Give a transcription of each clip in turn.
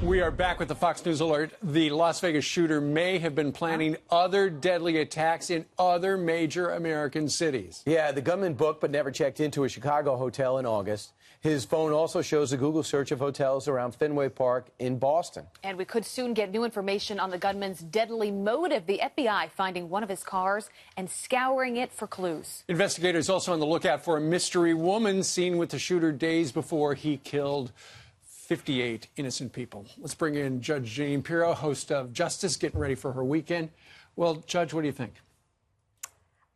We are back with the Fox News alert. The Las Vegas shooter may have been planning other deadly attacks in other major American cities. Yeah, the gunman booked but never checked into a Chicago hotel in August. His phone also shows a Google search of hotels around Fenway Park in Boston. And we could soon get new information on the gunman's deadly motive. The FBI finding one of his cars and scouring it for clues. Investigators also on the lookout for a mystery woman seen with the shooter days before he killed 58 innocent people. Let's bring in Judge Jeanine Pirro, host of Justice, getting ready for her weekend. Well, Judge, what do you think?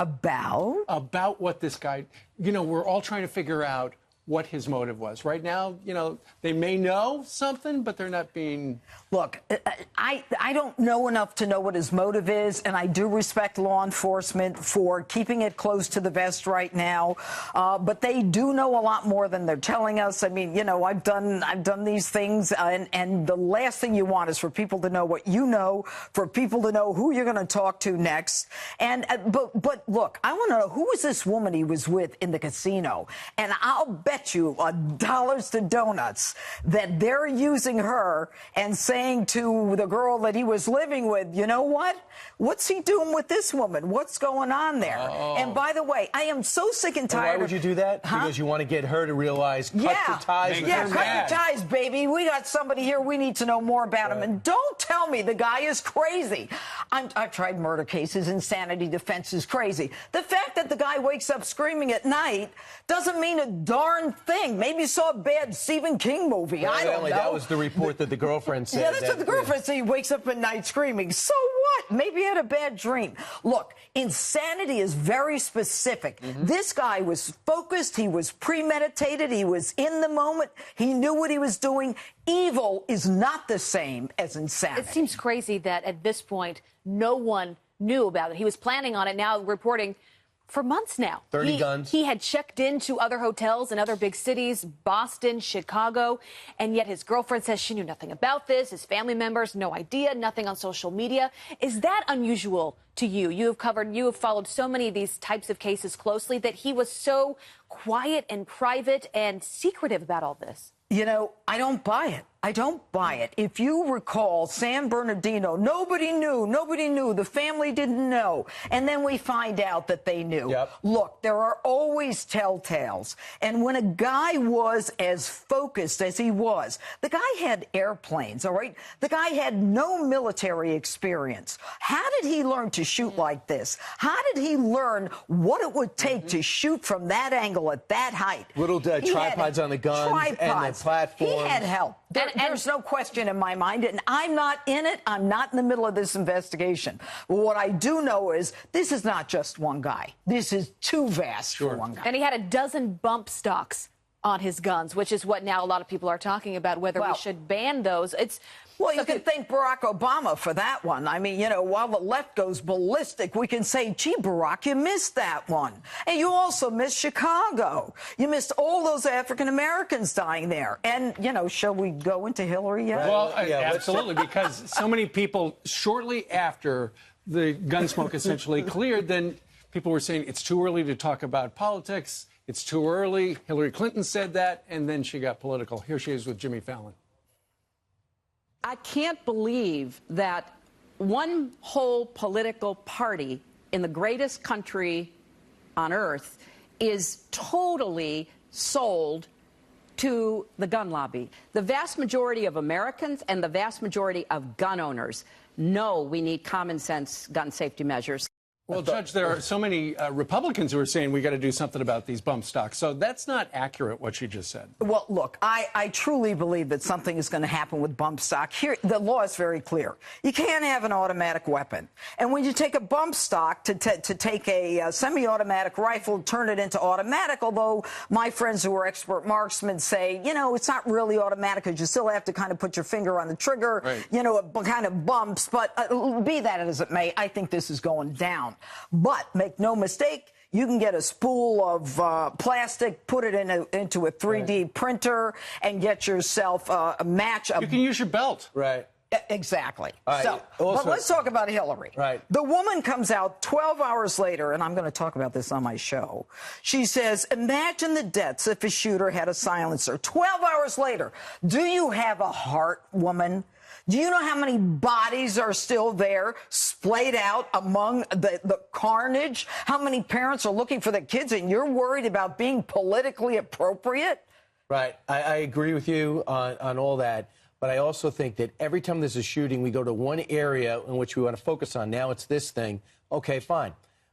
About what this guy, we're all trying to figure out what his motive was. Right now, they may know something, but they're not being... Look, I don't know enough to know what his motive is, and I do respect law enforcement for keeping it close to the vest right now. But they do know a lot more than they're telling us. I mean, I've done these things, and the last thing you want is for people to know what you know, for people to know who you're going to talk to next. And but look, I want to know who was this woman he was with in the casino, and I'll bet you dollars to donuts that they're using her and saying to the girl that he was living with, you know what? What's he doing with this woman? What's going on there? Oh. And by the way, I am so sick and tired. Why would you do that? Because you want to get her to realize, cut your ties with her. Cut your ties, baby. We got somebody here. We need to know more about him. And don't tell me the guy is crazy. I've tried murder cases. Insanity defense is crazy. The fact that the guy wakes up screaming at night doesn't mean a darn thing. Maybe you saw a bad Stephen King movie. Well, I don't know. That was the report that the girlfriend said. Yeah, that's what the girlfriend said. He wakes up at night screaming. So what? Maybe he had a bad dream. Look, insanity is very specific. This guy was focused. He was premeditated. He was in the moment. He knew what he was doing. Evil is not the same as insanity. It seems crazy that at this point, no one knew about it. He was planning on it, now reporting for months now. 30 guns. He had checked into other hotels in other big cities, Boston, Chicago, and yet his girlfriend says she knew nothing about this. His family members, no idea, nothing on social media. Is that unusual to you? You have followed so many of these types of cases closely that he was so quiet and private and secretive about all this. I don't buy it. I don't buy it. If you recall, San Bernardino, nobody knew. The family didn't know. And then we find out that they knew. Yep. Look, there are always telltales. And when a guy was as focused as he was, the guy had airplanes, all right? The guy had no military experience. How did he learn to shoot like this? How did he learn what it would take to shoot from that angle at that height? Little tripods on the guns and the platform. He had help. There's no question in my mind, and I'm not in it. I'm not in the middle of this investigation. But what I do know is this is not just one guy. This is too vast for one guy. And he had a dozen bump stocks on his guns, which is what now a lot of people are talking about, whether we should ban those. Well, you can thank Barack Obama for that one. I mean, while the left goes ballistic, we can say, gee, Barack, you missed that one. And you also missed Chicago. You missed all those African Americans dying there. And, shall we go into Hillary yet? Well, absolutely, because so many people, shortly after the Gunsmoke essentially cleared, then people were saying it's too early to talk about politics. It's too early. Hillary Clinton said that, and then she got political. Here she is with Jimmy Fallon. I can't believe that one whole political party in the greatest country on earth is totally sold to the gun lobby. The vast majority of Americans and the vast majority of gun owners know we need common sense gun safety measures. Well, Judge, there are so many Republicans who are saying we got to do something about these bump stocks. So that's not accurate, what she just said. Well, look, I truly believe that something is going to happen with bump stock. Here, the law is very clear. You can't have an automatic weapon. And when you take a bump stock to take a semi-automatic rifle, turn it into automatic, although my friends who are expert marksmen say, it's not really automatic because you still have to kind of put your finger on the trigger, it kind of bumps. But be that as it may, I think this is going down. But make no mistake, you can get a spool of plastic, put it into a 3D printer, and get yourself a match. You can use your belt. Right. Exactly. All right. So, Also, but let's talk about Hillary. Right. The woman comes out 12 hours later, and I'm going to talk about this on my show. She says, imagine the deaths if a shooter had a silencer. 12 hours later. Do you have a heart, woman? Do you know how many bodies are still there, splayed out among the carnage? How many parents are looking for their kids, and you're worried about being politically appropriate? Right. I agree with you on all that. But I also think that every time there's a shooting, we go to one area in which we want to focus on. Now it's this thing. Okay, fine.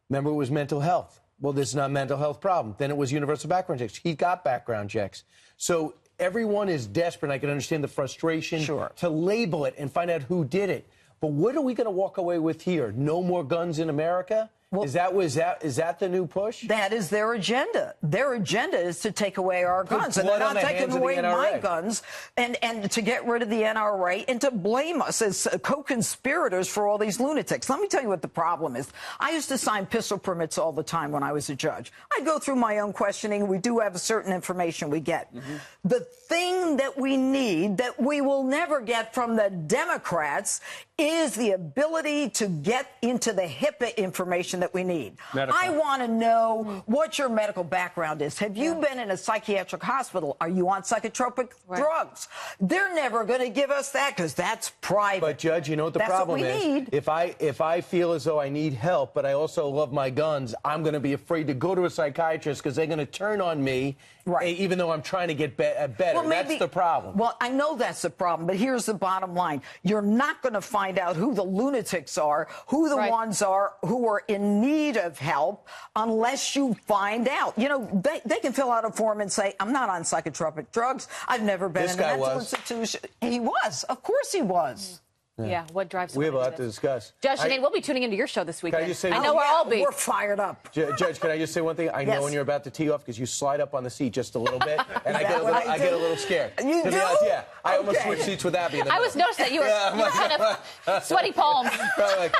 Remember, it was mental health. Well, this is not a mental health problem. Then it was universal background checks. He got background checks. So everyone is desperate. I can understand the frustration to label it and find out who did it. But what are we going to walk away with here? No more guns in America? Well, is that the new push? That is their agenda. Their agenda is to take away our guns. And they're not taking away my guns and to get rid of the NRA and to blame us as co-conspirators for all these lunatics. Let me tell you what the problem is. I used to sign pistol permits all the time when I was a judge. I go through my own questioning. We do have a certain information we get. The thing that we need that we will never get from the Democrats is the ability to get into the HIPAA information that we need. Medical. I want to know what your medical background is. Have you been in a psychiatric hospital? Are you on psychotropic drugs? They're never going to give us that because that's private. But, Judge, you know what the problem is? Need. If I feel as though I need help, but I also love my guns, I'm going to be afraid to go to a psychiatrist because they're going to turn on me, even though I'm trying to get better. Well, that's the problem. Well, I know that's the problem, but here's the bottom line. You're not going to find out who the lunatics are, who the ones are who are in need of help, unless you find out. You know, they can fill out a form and say, I'm not on psychotropic drugs. I've never been in a mental institution. He was. Of course he was. Yeah, what drives We have a lot to discuss. Judge Jeanine, we'll be tuning into your show this weekend. Can I just say I know we'll all be. We're fired up. Judge, can I just say one thing? I know when you're about to tee off because you slide up on the seat just a little bit, and I get a little scared. You do? Yeah, I almost switched seats with Abby. I was noticing that you were kind of sweaty palms. As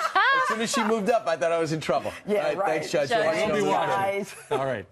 soon as she moved up, I thought I was in trouble. Yeah, Thanks, Judge. All right.